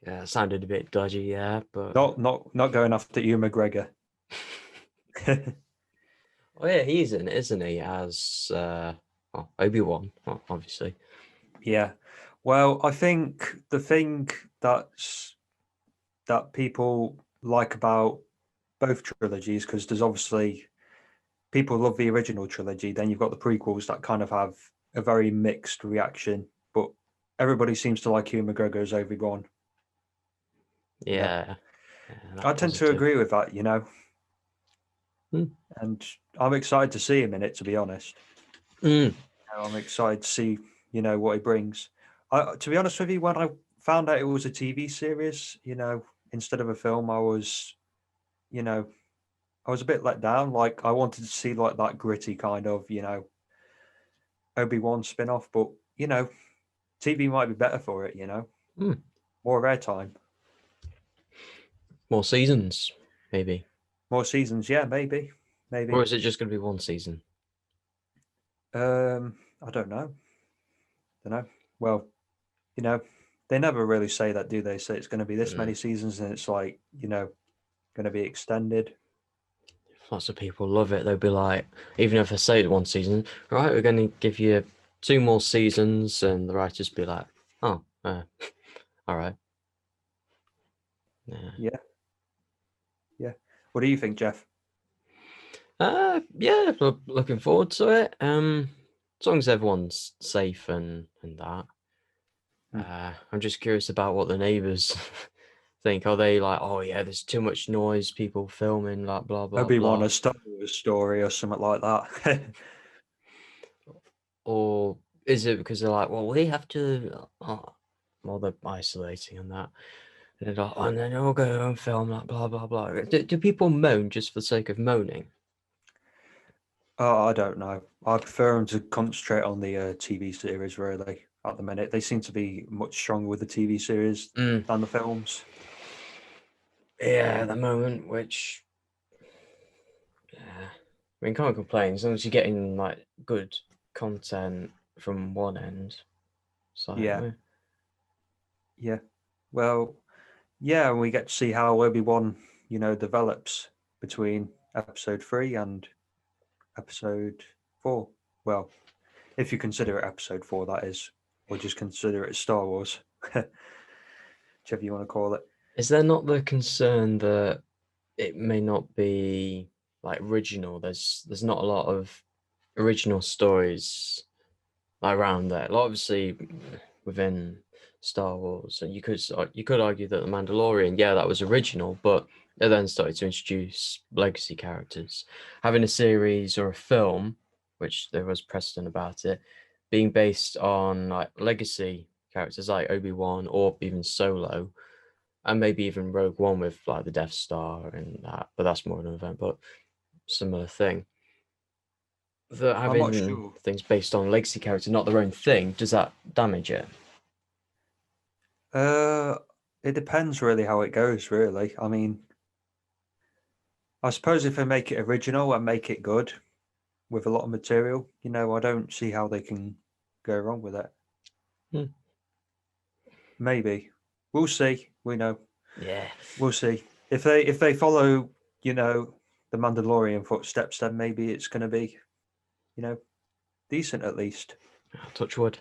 Yeah, it sounded a bit dodgy, yeah, but Not going after Ewan McGregor. oh yeah, he's in it, isn't he? As Obi-Wan, obviously. Yeah. Well, I think the thing that people like about both trilogies, because there's obviously people love the original trilogy, then you've got the prequels that kind of have a very mixed reaction, but everybody seems to like Hugh McGregor as Obi-Wan. Yeah, I that tend to positive. agree with that, Hmm. and I'm excited to see him in it, to be honest. Mm. I'm excited to see, what he brings. To be honest with you, when I found out it was a TV series, instead of a film, you know, I was a bit let down. Like I wanted to see like that gritty kind of, Obi-Wan spin-off, but TV might be better for it, Mm. more airtime, More seasons, maybe. more seasons. Yeah, maybe. Or is it just going to be one season? I don't know. Well, they never really say that, do they? Say it's going to be this many Mm. seasons, and it's like, going to be extended. Lots of people love it. They'll be like, even if I say it one season, right, we're going to give you 2 more seasons, and the writers be like, oh, all right. Yeah. Yeah, yeah. What do you think, Jeff? Yeah, looking forward to it. As long as everyone's safe and that. Hmm. I'm just curious about what the neighbors think. Are they like, oh yeah, there's too much noise, people filming, like blah blah Obi-Wan, blah, a Star Wars story or something like that. or is it because they're like, well, we have to, well, they're isolating and that, and they're like, oh, and then I'll go and film like blah blah blah. Do people moan just for the sake of moaning? Oh, I don't know. I prefer them to concentrate on the TV series, really, at the minute. They seem to be much stronger with the TV series Mm, than the films. yeah, at the moment, which yeah, I mean, can't complain as long as you're getting like good content from one end. So Yeah, yeah. Well, yeah, and we get to see how Obi-Wan, develops between episode 3 and episode 4. Well, if you consider it episode 4, that is, or just consider it Star Wars, whichever you want to call it. is there not the concern that it may not be like original? There's not a lot of original stories around there. Like, obviously, within Star Wars, and you could argue that the Mandalorian, yeah, that was original, but they then started to introduce legacy characters. Having a series or a film, which there was precedent about it, being based on like legacy characters like Obi-Wan or even Solo, and maybe even Rogue One with like the Death Star and that, but that's more of an event, but similar thing. That I'm not having sure. things based on legacy character, not their own thing, does that damage it? Uh, it depends really how it goes, really. I mean, I suppose if they make it original and make it good with a lot of material, I don't see how they can go wrong with it. Hmm. Maybe. We'll see. Yeah. We'll see. If they follow, the Mandalorian footsteps, then maybe it's gonna be, you know, decent at least. Touch wood.